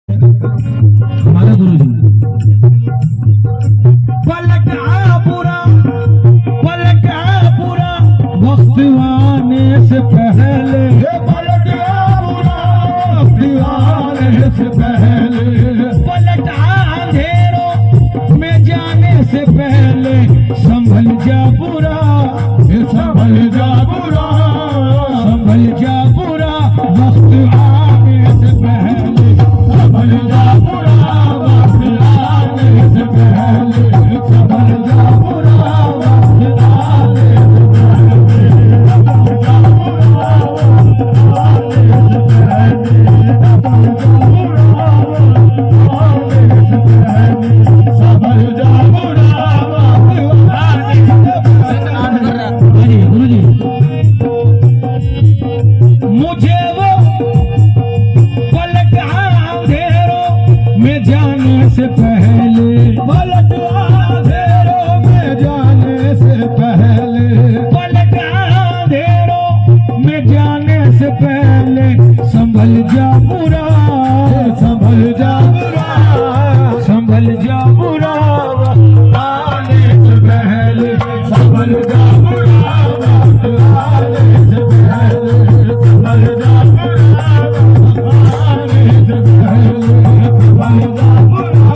हमारे गुरु जी पलट पूरा वक्त आने से पहले पलट आने से पहले पलट अंधेरों में जाने से पहले संभल जा बुरा संभल जा बुरा संभल जा बुरा वक्त आने से पहले संभल जा बुरा वक्त आने से पहले संभल जा बुरा वक्त आने से मुझे वो पलट अंधेरों में जाने से पहले पलट अंधेरों में जाने से पहले पलट अंधेरों में जाने से पहले संभल जा बुरा संभल जा बुरा संभल जा बुरा आने से पहले संभल जा बुरा आने से पहले संभल जा बुरा आने से पहले संभल जा बुरा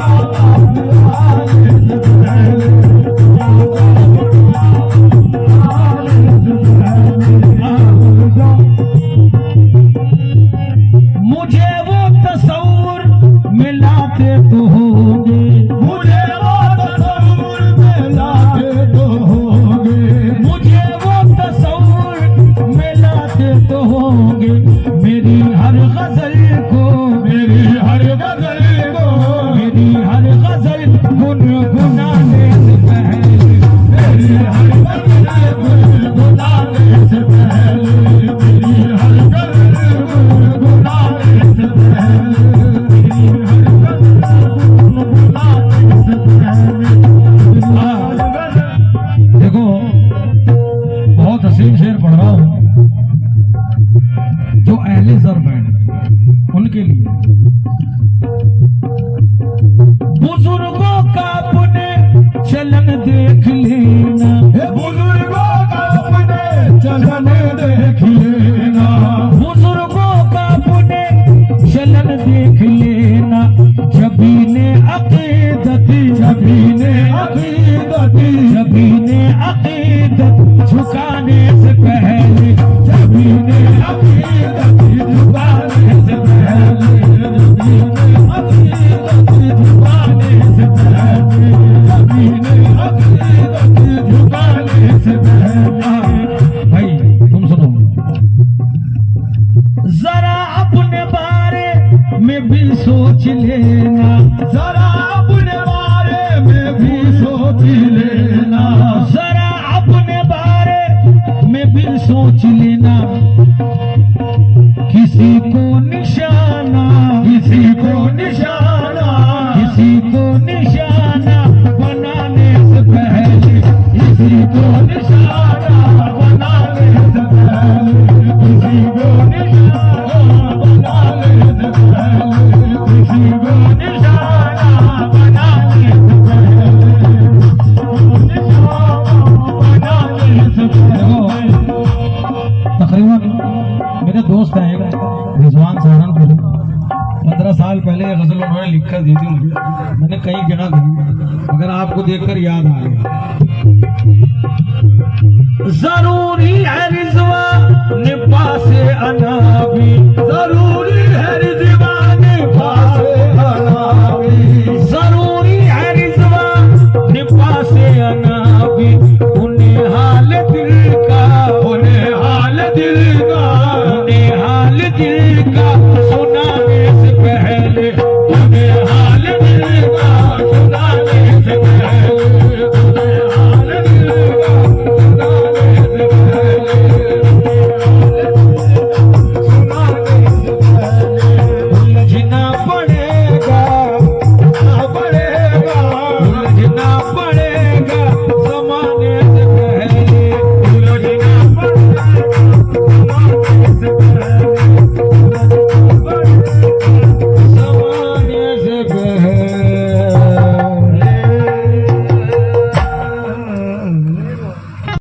आने से पहले मुझे वो तस्वुर मिलाते तो होंगे मुझे वो तस्वुर मिलाते तो होंगे मुझे वो तस्वुर मिलाते तो होंगे मेरी हर गजल को मेरी हर गजल को मेरी हर गजल गुनगुनाने से पहले मेरी हर गजल गुनगुनाने से पहले मेरी हर गजल गुनगुनाने से पहले मेरी हर गजल गुनगुनाने से पहले देखो बहुत हसीन शेर पढ़ रहा हूँ जो अहले ज़र्फ़ हैं उनके लिए बुजुर्गों का अपने चलन देख लेना बुजुर्गों का अपने चलन देख लेना बुजुर्गों का अपने चलन देख लेना जबीने अक़ीदत जबीने अक़ीदत जबीने अक़ीदत झुकाने से पहले जबीने अक़ीदत झुकाने से पहले जबीने अक़ीदत झुकाने से पहले जबीने अक़ीदत झुकाने से पहले भाई तुम सुनो जरा अपने बारे में भी सोच लेना जरा अपने बारे में भी सोच लेना जरा अपने बारे में भी सोच लेना किसी को निशाना किसी को निशाना किसी को निशाना बनाने से पहले किसी को निशाना बनाने से पहले किसी को निशाना बनाने से पहले किसी को निशाना बनाने से पहले बनाने से पहले तकरीबन मेरे दोस्त हैं रिजवान सहारनपुरी 15 साल पहले ये गजल उन्होंने लिखकर दी थी मुझे मैंने कई गिना दी अगर आपको देखकर याद आ गया जरूरी है रिजवान पासे आना भी जरूरी